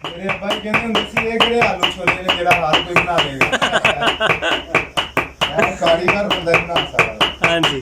ਮੇਰੇ ਅੱਬਾ ਜੀ ਕਹਿੰਦੇ ਹੁੰਦੇ ਸੀ ਇਹ ਕਿਹੜੇ ਆਲੂ ਛੋਲੇ ਨੇ ਜਿਹੜਾ ਹਰ ਕੋਈ ਬਣਾ ਲੇਗਾ। ਮੈਂ ਕਾਰੀਗਰ ਬੰਦਾ ਹੀ ਬਣਾ ਸਕਦਾ। ਹਾਂਜੀ,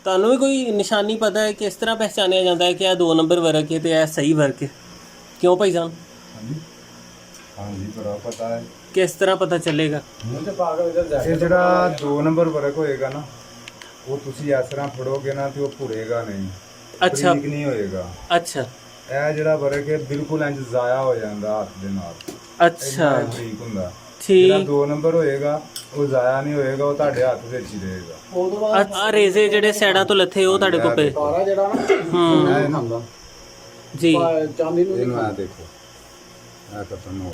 ਤੁਹਾਨੂੰ ਵੀ ਕੋਈ ਨਿਸ਼ਾਨੀ ਪਤਾ ਹੈ ਕਿਸ ਤਰ੍ਹਾਂ ਪਹਿਚਾਨਿਆ ਜਾਂਦਾ ਹੈ ਕਿ ਇਹ 2 ਨੰਬਰ ਵਰਕ ਹੈ ਤੇ ਇਹ ਸਹੀ ਵਰਕ ਹੈ? ਕਿਉਂ ਭਾਈ ਸਾਹਿਬ? ਹਾਂਜੀ ਬੜਾ ਪਤਾ ਹੈ। ਕਿਸ ਤਰ੍ਹਾਂ ਪਤਾ ਚੱਲੇਗਾ? ਇਹ ਜਿਹੜਾ 2 ਨੰਬਰ ਵਰਕ ਹੋਏਗਾ ਨਾ, ਉਹ ਤੁਸੀਂ ਇਸ ਤਰ੍ਹਾਂ ਫੜੋਗੇ ਨਾ ਤੇ ਉਹ ਭੁਰੇਗਾ ਨਹੀਂ, ਅੱਛਾ ਬਰੀਕ ਨਹੀਂ ਹੋਏਗਾ। ਅੱਛਾ ਇਹ ਜਿਹੜਾ ਵਰਕ ਹੈ ਬਿਲਕੁਲ ਇੰਜ ਜ਼ਾਇਆ ਹੋ ਜਾਂਦਾ ਹੱਥ ਦੇ ਨਾਲ, ਅੱਛਾ ਇੰਨਾ ਬਰੀਕ ਹੁੰਦਾ। ਜਿਹੜਾ ਠੀਕ। 2 ਨੰਬਰ ਹੋਏਗਾ ਉਹ ਜ਼ਾਇਆ ਨਹੀਂ ਹੋਏਗਾ, ਉਹ ਤੁਹਾਡੇ ਹੱਥ ਵਿੱਚ ਹੀ ਰਹੇਗਾ। ਆ ਰੇਜ਼ੇ ਜਿਹੜੇ ਸਾਈਡਾਂ ਤੋਂ ਲੱਥੇ ਉਹ ਤੁਹਾਡੇ ਕੋਲ ਪਏ? ਹੂੰ ਜੀ। ਚਾਂਦੀ ਨੂੰ ਇਹਨੂੰ ਆ ਦੇਖੋ, ਆ ਖਤਮ ਹੋ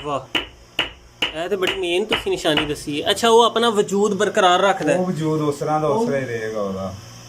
ਵਾਹ, ਇਹ ਤੇ ਬੜੀ ਮੇਨ ਤੁਸੀਂ ਨਿਸ਼ਾਨੀ ਦੱਸੀ ਹੈ। ਅੱਛਾ, ਉਹ ਆਪਣਾ ਵਜੂਦ ਬਰਕਰਾਰ ਰੱਖਦਾ ਹੈ? ਉਹ ਵਜੂਦ ਉਸ ਤਰ੍ਹਾਂ ਦਾ ਉਸ ਤਰ੍ਹਾਂ ਹੀ ਰਹੇਗਾ ਉਹਦਾ।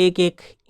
1-1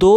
2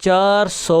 400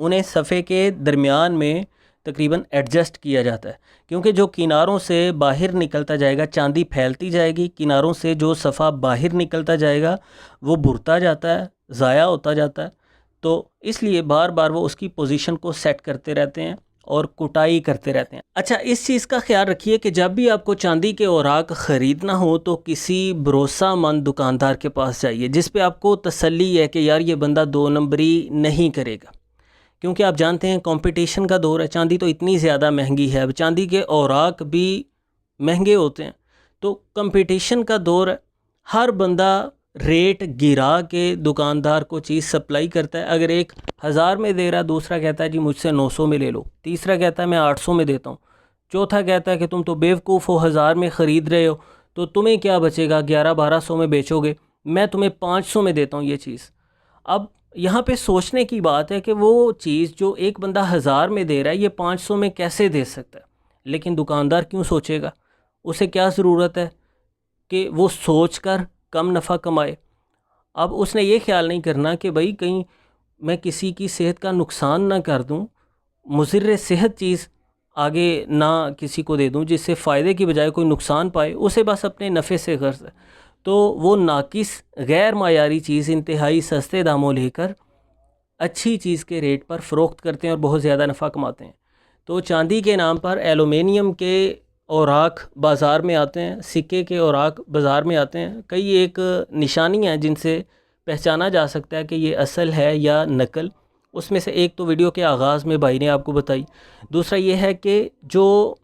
انہیں صفحے کے درمیان میں تقریباً ایڈجسٹ کیا جاتا ہے، کیونکہ جو کناروں سے باہر نکلتا جائے گا چاندی پھیلتی جائے گی، کناروں سے جو صفحہ باہر نکلتا جائے گا وہ بھرتا جاتا ہے، ضائع ہوتا جاتا ہے، تو اس لیے بار بار وہ اس کی پوزیشن کو سیٹ کرتے رہتے ہیں اور کٹائی کرتے رہتے ہیں۔ اچھا، اس چیز کا خیال رکھیے کہ جب بھی آپ کو چاندی کے اوراق خریدنا ہو تو کسی بھروسہ مند دکاندار کے پاس جائیے جس پہ آپ کو تسلی ہے کہ یار یہ بندہ دو نمبری نہیں کرے گا، کیونکہ آپ جانتے ہیں کمپٹیشن کا دور ہے، چاندی تو اتنی زیادہ مہنگی ہے، اب چاندی کے اوراق بھی مہنگے ہوتے ہیں، تو کمپٹیشن کا دور ہے، ہر بندہ ریٹ گرا کے دکاندار کو چیز سپلائی کرتا ہے۔ اگر ایک 1000 میں دے رہا، دوسرا کہتا ہے جی مجھ سے 900 میں لے لو، تیسرا کہتا ہے میں 800 میں دیتا ہوں، چوتھا کہتا ہے کہ تم تو بیوقوف ہو، 1000 میں خرید رہے ہو تو تمہیں کیا بچے گا، 1100-1200 میں بیچو گے، میں تمہیں 500 میں دیتا ہوں یہ چیز۔ اب یہاں پہ سوچنے کی بات ہے کہ وہ چیز جو ایک بندہ 1000 میں دے رہا ہے یہ 500 میں کیسے دے سکتا ہے، لیکن دکاندار کیوں سوچے گا؟ اسے کیا ضرورت ہے کہ وہ سوچ کر کم نفع کمائے؟ اب اس نے یہ خیال نہیں کرنا کہ بھئی کہیں میں کسی کی صحت کا نقصان نہ کر دوں، مضر صحت چیز آگے نہ کسی کو دے دوں جس سے فائدے کی بجائے کوئی نقصان پائے، اسے بس اپنے نفع سے غرض ہے، تو وہ ناقص غیر معیاری چیز انتہائی سستے داموں لے کر اچھی چیز کے ریٹ پر فروخت کرتے ہیں اور بہت زیادہ نفع کماتے ہیں۔ تو چاندی کے نام پر ایلومینیم کے اوراق بازار میں آتے ہیں، سکے کے اوراق بازار میں آتے ہیں، کئی ایک نشانیاں ہیں جن سے پہچانا جا سکتا ہے کہ یہ اصل ہے یا نقل۔ اس میں سے ایک تو ویڈیو کے آغاز میں بھائی نے آپ کو بتائی، دوسرا یہ ہے کہ جو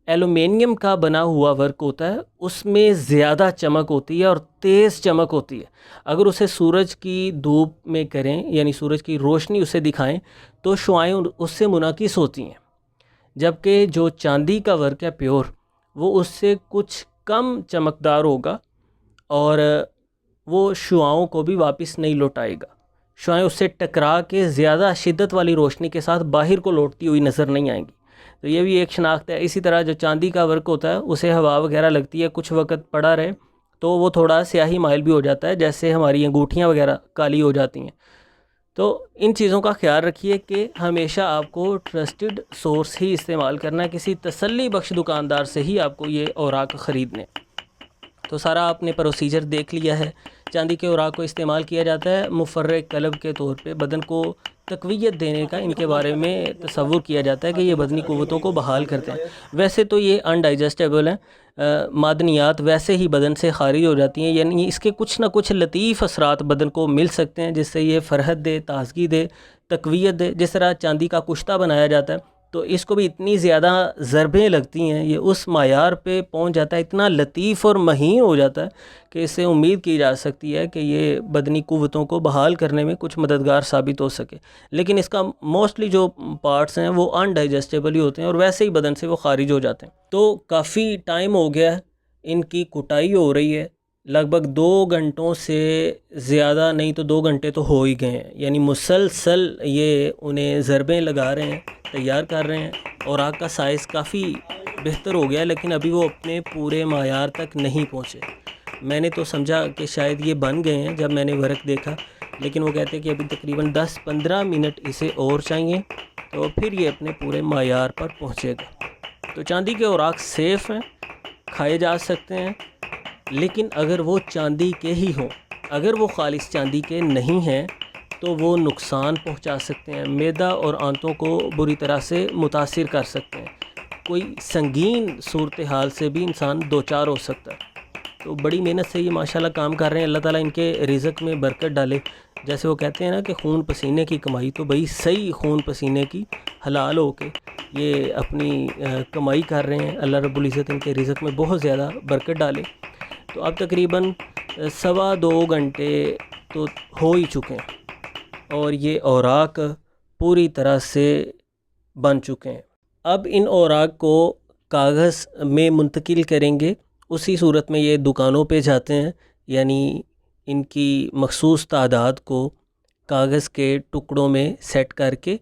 ایلومینیم کا بنا ہوا ورک ہوتا ہے اس میں زیادہ چمک ہوتی ہے اور تیز چمک ہوتی ہے، اگر اسے سورج کی دھوپ میں کریں یعنی سورج کی روشنی اسے دکھائیں تو شعاعیں اس سے منعکس ہوتی ہیں، جبکہ جو چاندی کا ورک ہے پیور وہ اس سے کچھ کم چمکدار ہوگا اور وہ شعاؤں کو بھی واپس نہیں لوٹائے گا، شعاعیں اس سے ٹکرا کے زیادہ شدت والی روشنی کے ساتھ باہر کو لوٹتی ہوئی نظر نہیں آئیں گی، تو یہ بھی ایک شناخت ہے۔ اسی طرح جو چاندی کا ورک ہوتا ہے اسے ہوا وغیرہ لگتی ہے، کچھ وقت پڑا رہے تو وہ تھوڑا سیاہی مائل بھی ہو جاتا ہے، جیسے ہماری انگوٹھیاں وغیرہ کالی ہو جاتی ہیں۔ تو ان چیزوں کا خیال رکھیے کہ ہمیشہ آپ کو ٹرسٹڈ سورس ہی استعمال کرنا ہے، کسی تسلی بخش دکاندار سے ہی آپ کو یہ اوراق خریدنے۔ تو سارا آپ نے پروسیجر دیکھ لیا ہے۔ چاندی کے اوراق کو استعمال کیا جاتا ہے مفرق قلب کے طور پہ، بدن کو تقویت دینے کا ان کے بارے میں تصور کیا جاتا ہے کہ یہ بدنی قوتوں کو بحال کرتے ہیں۔ ویسے تو یہ انڈائجسٹیبل ہیں، معدنیات ویسے ہی بدن سے خارج ہو جاتی ہیں، یعنی اس کے کچھ نہ کچھ لطیف اثرات بدن کو مل سکتے ہیں جس سے یہ فرحت دے، تازگی دے، تقویت دے۔ جس طرح چاندی کا کشتہ بنایا جاتا ہے تو اس کو بھی اتنی زیادہ ضربیں لگتی ہیں، یہ اس معیار پہ پہنچ جاتا ہے، اتنا لطیف اور مہین ہو جاتا ہے کہ اس سے امید کی جا سکتی ہے کہ یہ بدنی قوتوں کو بحال کرنے میں کچھ مددگار ثابت ہو سکے، لیکن اس کا موسٹلی جو پارٹس ہیں وہ انڈائجسٹیبل ہی ہوتے ہیں اور ویسے ہی بدن سے وہ خارج ہو جاتے ہیں۔ تو کافی ٹائم ہو گیا ہے، ان کی کٹائی ہو رہی ہے، لگ بھگ 2 گھنٹوں سے زیادہ نہیں تو 2 گھنٹے تو ہو ہی گئے ہیں، یعنی مسلسل یہ انہیں ضربیں لگا رہے ہیں، تیار کر رہے ہیں۔ اوراق کا سائز کافی بہتر ہو گیا لیکن ابھی وہ اپنے پورے معیار تک نہیں پہنچے۔ میں نے تو سمجھا کہ شاید یہ بن گئے ہیں جب میں نے ورق دیکھا، لیکن وہ کہتے ہیں کہ ابھی تقریباً 10-15 منٹ اسے اور چاہیے تو پھر یہ اپنے پورے معیار پر پہنچے گا۔ تو چاندی کے اوراق سیف ہیں، کھائے جا سکتے ہیں، لیکن اگر وہ چاندی کے ہی ہوں، اگر وہ خالص چاندی کے نہیں ہیں تو وہ نقصان پہنچا سکتے ہیں، معدہ اور آنتوں کو بری طرح سے متاثر کر سکتے ہیں، کوئی سنگین صورتحال سے بھی انسان دوچار ہو سکتا ہے۔ تو بڑی محنت سے یہ ماشاءاللہ کام کر رہے ہیں، اللہ تعالیٰ ان کے رزق میں برکت ڈالے۔ جیسے وہ کہتے ہیں نا کہ خون پسینے کی کمائی، تو بھئی صحیح خون پسینے کی حلال ہو کے یہ اپنی کمائی کر رہے ہیں، اللہ رب العزت ان کے رزق میں بہت زیادہ برکت ڈالے۔ تو اب تقریباً 2.25 گھنٹے تو ہو ہی چکے ہیں اور یہ اوراق پوری طرح سے بن چکے ہیں۔ اب ان اوراق کو کاغذ میں منتقل کریں گے، اسی صورت میں یہ دکانوں پہ جاتے ہیں، یعنی ان کی مخصوص تعداد کو کاغذ کے ٹکڑوں میں سیٹ کر کے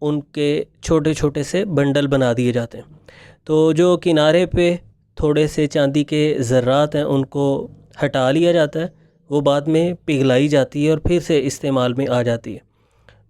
ان کے چھوٹے چھوٹے سے بنڈل بنا دیے جاتے ہیں۔ تو جو کنارے پہ تھوڑے سے چاندی کے ذرات ہیں ان کو ہٹا لیا جاتا ہے، وہ بعد میں پگھلائی جاتی ہے اور پھر سے استعمال میں آ جاتی ہے۔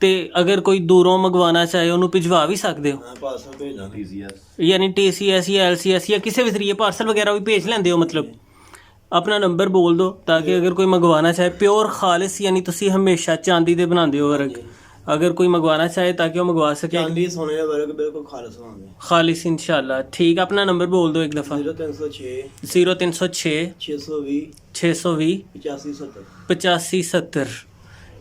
ਤੇ ਅਗਰ ਕੋਈ ਦੂਰੋਂ ਮੰਗਵਾਉਣਾ ਚਾਹੇ ਉਹਨੂੰ ਭਿਜਵਾ ਵੀ ਸਕਦੇ ਹੋ? ਹਾਂ ਪਾਰਸਲ ਭੇਜਣਾ TCS ਯਾਨੀ TCS ਜਾਂ LCS ਜਾਂ ਕਿਸੇ ਵੀ ਜ਼ਰੀਏ ਪਾਰਸਲ ਵਗੈਰਾ ਵੀ ਭੇਜ ਲੈਂਦੇ ਹੋ? ਮਤਲਬ ਆਪਣਾ ਨੰਬਰ ਬੋਲ ਦਿਓ ਤਾਂ ਕਿ ਅਗਰ ਕੋਈ ਮੰਗਵਾਉਣਾ ਚਾਹੇ ਪਿਓਰ ਖਾਲਿਸ, ਯਾਨੀ ਤੁਸੀਂ ਹਮੇਸ਼ਾ ਚਾਂਦੀ ਦੇ ਬਣਾਉਂਦੇ ਹੋ ਵਰਗ, ਅਗਰ ਕੋਈ ਮੰਗਵਾਉਣਾ ਚਾਹੇ ਤਾਂ ਕਿ ਉਹ ਮੰਗਵਾ ਸਕੇ। ਚਾਂਦੀ ਸੋਨੇ ਦਾ ਵਰਗ ਬਿਲਕੁਲ ਖਾਲਸ ਹੋਣਗੇ। ਖਾਲਿਸ ਇਨਸ਼ਾਅੱਲਾ। ਠੀਕ, ਆਪਣਾ ਨੰਬਰ ਬੋਲ ਦਿਓ ਇੱਕ ਦਫਾ। 0306 0306 620 620 8570। 8570।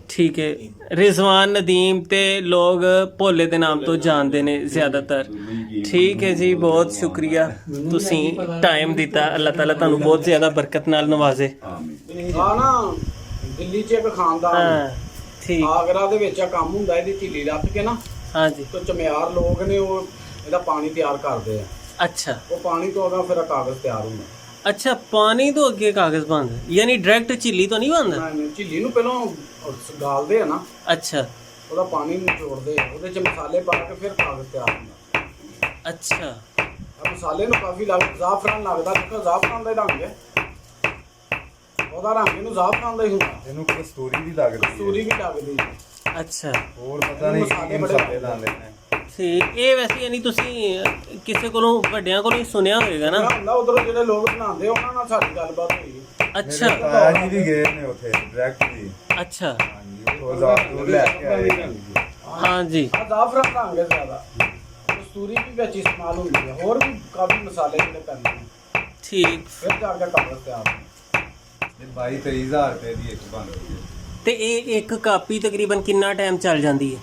ਠੀਕ ਹੈ। ਰਿਜ਼ਵਾਨ ਨਦੀਮ ਤੇ ਲੋਕ ਭੋਲੇ ਦੇ ਨਾਮ ਤੋਂ ਜਾਣਦੇ ਨੇ ਜ਼ਿਆਦਾਤਰ। ਠੀਕ ਹੈ ਜੀ, ਬਹੁਤ ਸ਼ੁਕਰੀਆ, ਤੁਸੀਂ ਟਾਈਮ ਦਿੱਤਾ। ਅੱਲਾਹ ਤਾਲਾ ਤੁਹਾਨੂੰ ਬਹੁਤ ਜ਼ਿਆਦਾ ਬਰਕਤ ਨਾਲ ਨਵਾਜ਼ੇ। ਆ ਨਾ ਦਿੱਲੀ 'ਚ ਇੱਕ ਖਾਨਦਾਨ ਹਾਂ ਠੀਕ। ਆਗਰਾ ਦੇ ਵਿੱਚ ਆ ਕੰਮ ਹੁੰਦਾ, ਇਹਦੀ ਝਿੱਲੀ ਲੱਥ ਕੇ ਨਾ ਹਾਂਜੀ ਤੋਂ ਚਮਿਆਰ ਲੋਕ ਨੇ ਉਹ ਇਹਦਾ ਪਾਣੀ ਤਿਆਰ ਕਰਦੇ ਆ। ਅੱਛਾ ਉਹ ਪਾਣੀ ਤੋਂ ਅਗਾ ਫਿਰ ਕਾਗਜ਼ ਤਿਆਰ ਹੁੰਦਾ। ਅੱਛਾ, ਪਾਣੀ ਤੋਂ ਅੱਗੇ ਕਾਗਜ਼ ਬਣਦਾ, ਯਾਨੀ ਡਾਇਰੈਕਟ ਝਿੱਲੀ ਤੋਂ ਨਹੀਂ ਬਣਦਾ? ਨਹੀਂ, ਝਿੱਲੀ ਨੂੰ ਪਹਿਲਾਂ ਗਾਲਦੇ ਆ ਨਾ, ਅੱਛਾ ਉਹਦਾ ਪਾਣੀ ਨਿਚੋੜਦੇ ਆ, ਉਹਦੇ 'ਚ ਮਸਾਲੇ ਪਾ ਕੇ ਫਿਰ ਕਾਗਜ਼ ਤਿਆਰ ਹੁੰਦਾ। ਅੱਛਾ ਆ ਮਸਾਲੇ ਨੂੰ ਕਾਫੀ ਜ਼ਾਫਰਾਨ ਲੱਗਦਾ, ਕਿਉਂਕਿ ਜ਼ਾਫਰਾਨ ਦਾ ਹੀ ਰੰਗ ਹੈ, ਉਹਦਾ ਰੰਗ ਇਹਨੂੰ ਜ਼ਾਫਰਾਨ ਦਾ ਹੀ ਹੁੰਦਾ। ਇਹਨੂੰ ਕਸਤੂਰੀ ਵੀ ਲੱਗਦੀ ਹੈ। ਕਸਤੂਰੀ ਵੀ ਲੱਗਦੀ ਹੈ। ਅੱਛਾ ਹੋਰ ਪਤਾ ਨਹੀਂ ਕੀ ਮਸਾਲੇ ਲਾਉਂਦੇ ਨੇ। ਠੀਕ। ਇਹ ਵੈਸੇ ਯਾਨੀ ਤੁਸੀਂ ਕਿਸੇ ਕੋਲੋਂ ਵੱਡਿਆਂ ਕੋਲੋਂ ਹੀ ਸੁਣਿਆ ਹੋਵੇਗਾ ਨਾ? ਹੁੰਦਾ ਉਧਰੋਂ ਜਿਹੜੇ ਲੋਕ ਬਣਾਉਂਦੇ ਉਹਨਾਂ ਨਾਲ ਸਾਡੀ ਗੱਲਬਾਤ ਹੋਈ। ਅੱਛਾ ਤਾਇਆ ਜੀ ਵੀ ਗਏ ਨੇ ਉੱਥੇ ਡਾਇਰੈਕਟ ਜੀ। ਅੱਛਾ ਹਾਂਜੀ, ਉਹ ਜ਼ਾਫਰ ਲੈ ਕੇ ਆਏ ਨੇ। ਹਾਂਜੀ ਆ ਜ਼ਾਫਰਾਨ ਰੰਗ ਹੈ ਜ਼ਿਆਦਾ, ਕਸਤੂਰੀ ਵੀ ਵਿੱਚ ਇਸਤੇਮਾਲ ਹੁੰਦੀ ਹੈ, ਹੋਰ ਵੀ ਕਾਫੀ ਮਸਾਲੇ ਜਿਹੜੇ ਪੈਂਦੇ ਨੇ, ਠੀਕ। ਫਿਰ ਜਾ ਕੇ ਕਾਗਜ਼ ਤਿਆਰ ਹੁੰਦਾ। ਇਹ 22-23 ਹਜ਼ਾਰ ਰੁਪਏ ਦੀ ਇੱਕ ਬਣਦੀ ਹੈ। ਤੇ ਇਹ ਇੱਕ ਕਾਪੀ ਤਕਰੀਬਨ ਕਿੰਨਾ ਟਾਈਮ ਚੱਲ ਜਾਂਦੀ ਹੈ?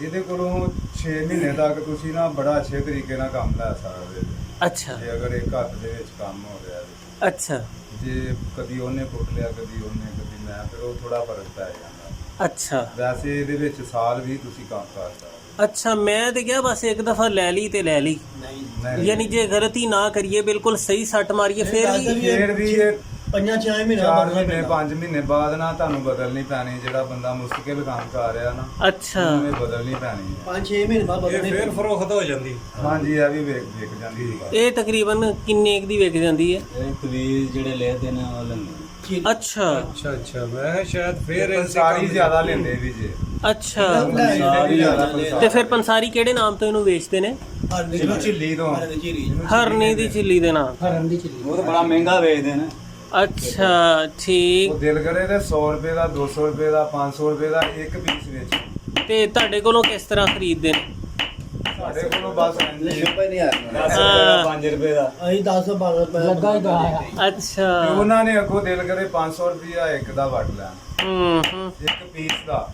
ਇਹਦੇ ਕੋਲੋਂ 6 ਮਹੀਨੇ ਤੱਕ ਤੁਸੀਂ ਨਾ ਬੜਾ ਅੱਛੇ ਤਰੀਕੇ ਨਾਲ ਕੰਮ ਲੈ ਸਕਦੇ ਹੋ। ਅੱਛਾ ਜੇ ਅਗਰ ਇੱਕ ਹੱਥ ਦੇ ਵਿੱਚ ਕੰਮ ਹੋ ਰਿਹਾ ਹੈ, ਅੱਛਾ ਜੇ ਕਦੀ ਉਹਨੇ ਕੁੱਟ ਲਿਆ, ਕਦੀ ਉਹਨੇ, ਕਦੀ ਮੈਂ, ਫਿਰ ਉਹ ਥੋੜਾ ਫਰਕ ਪੈ ਜਾਂਦਾ। ਅੱਛਾ ਵੈਸੇ ਇਹਦੇ ਵਿੱਚ ਸਾਲ ਵੀ ਤੁਸੀਂ ਕੰਮ ਕਰ ਸਕਦੇ ਅੱਛਾ। ਮੈਂ ਤੇ ਕਿਹਾ ਬਸ ਇੱਕ ਦਫਾ ਲੈ ਲਈ ਤੇ ਲੈ ਲਈ, ਹੋ। ਯਾਨੀ ਜੇ ਗਲਤੀ ਨਾ ਕਰੀਏ, ਬਿਲਕੁਲ ਸਹੀ ਸੱਟ ਮਾਰੀਏ ਫਿਰ ਵੀ। ਫਿਰ ਵੀ ਇਹ 5-6 ਮਹੀਨੇ 4 ਮਹੀਨੇ 5 ਮਹੀਨੇ ਬਾਅਦ ਨਾ ਤੁਹਾਨੂੰ ਬਦਲਣੀ ਪੈਣੀ। ਜਿਹੜਾ ਬੰਦਾ ਮੁਸ਼ਕਿਲ ਕੰਮ ਕਰ ਰਿਹਾ ਨਾ, ਅੱਛਾ ਉਹਨੂੰ ਇਹ ਬਦਲਣੀ ਪੈਣੀ ਹੈ। 5-6 ਮਹੀਨੇ ਬਾਅਦ ਬਦਲਣੇ ਫਿਰ ਫਰੋਖਤ ਹੋ ਜਾਂਦੀ। ਹਾਂਜੀ, ਇਹ ਵੀ ਵਿਕ ਜਾਂਦੀ ਹੈ। ਇਹ ਤਕਰੀਬਨ ਕਿੰਨੇ ਕੁ ਦੀ ਵਿਕ ਜਾਂਦੀ ਹੈ? ਇਹ ਤਵੀਜ਼ ਜਿਹੜੇ ਲੈਦੇ ਨੇ ਉਹ ਲੈਂਦੇ। ਅੱਛਾ ਅੱਛਾ ਮੈਂ ਸ਼ਾਇਦ ਫਿਰ ਸਾਰੀ ਜ਼ਿਆਦਾ ਲੈਂਦੇ ਵੀ ਜੇ। ਅੱਛਾ। ਸਾਰੀ ਜ਼ਿਆਦਾ ਤੇ ਫਿਰ ਪੰਸਾਰੀ ਕਿਹੜੇ ਨਾਮ ਤੋਂ ਇਹਨੂੰ ਵੇਚਦੇ ਨੇ? ਇਹਨੂੰ ਝਿੱਲੀ ਤੋਂ ਹਰਨੀ ਦੀ ਝਿੱਲੀ ਦੇ ਨਾਮ। ਉਹ ਤਾਂ ਬੜਾ ਮਹਿੰਗਾ ਵੇਚਦੇ ਨੇ। ਅੱਛਾ ਠੀਕ। ਉਹ ਦਿਲ ਕਰੇ ਤੇ 100 ਰੁਪਏ ਦਾ, 200 ਰੁਪਏ ਦਾ, 500 ਰੁਪਏ ਦਾ ਇੱਕ ਪੀਸ ਵਿੱਚ। ਤੇ ਤੁਹਾਡੇ ਕੋਲੋਂ ਕਿਸ ਤਰ੍ਹਾਂ ਖਰੀਦਦੇ ਨੇ? ਸਾਡੇ ਕੋਲੋਂ ਬਸ ਰੁਪਏ ਨਹੀਂ ਆਇਆ। ਹਾਂ। 5 ਰੁਪਏ ਦਾ ਅਸੀਂ 10-12 ਰੁਪਏ ਲੱਗਾ ਹੀ ਅੱਛਾ। ਤੇ ਉਹਨਾਂ ਨੇ ਅੱਗੋਂ ਦਿਲ ਕਰੇ 500 ਰੁਪਇਆ ਇੱਕ ਦਾ ਵੱਟ ਲੈਣ, ਹੂੰ ਇੱਕ ਪੀਸ ਦਾ।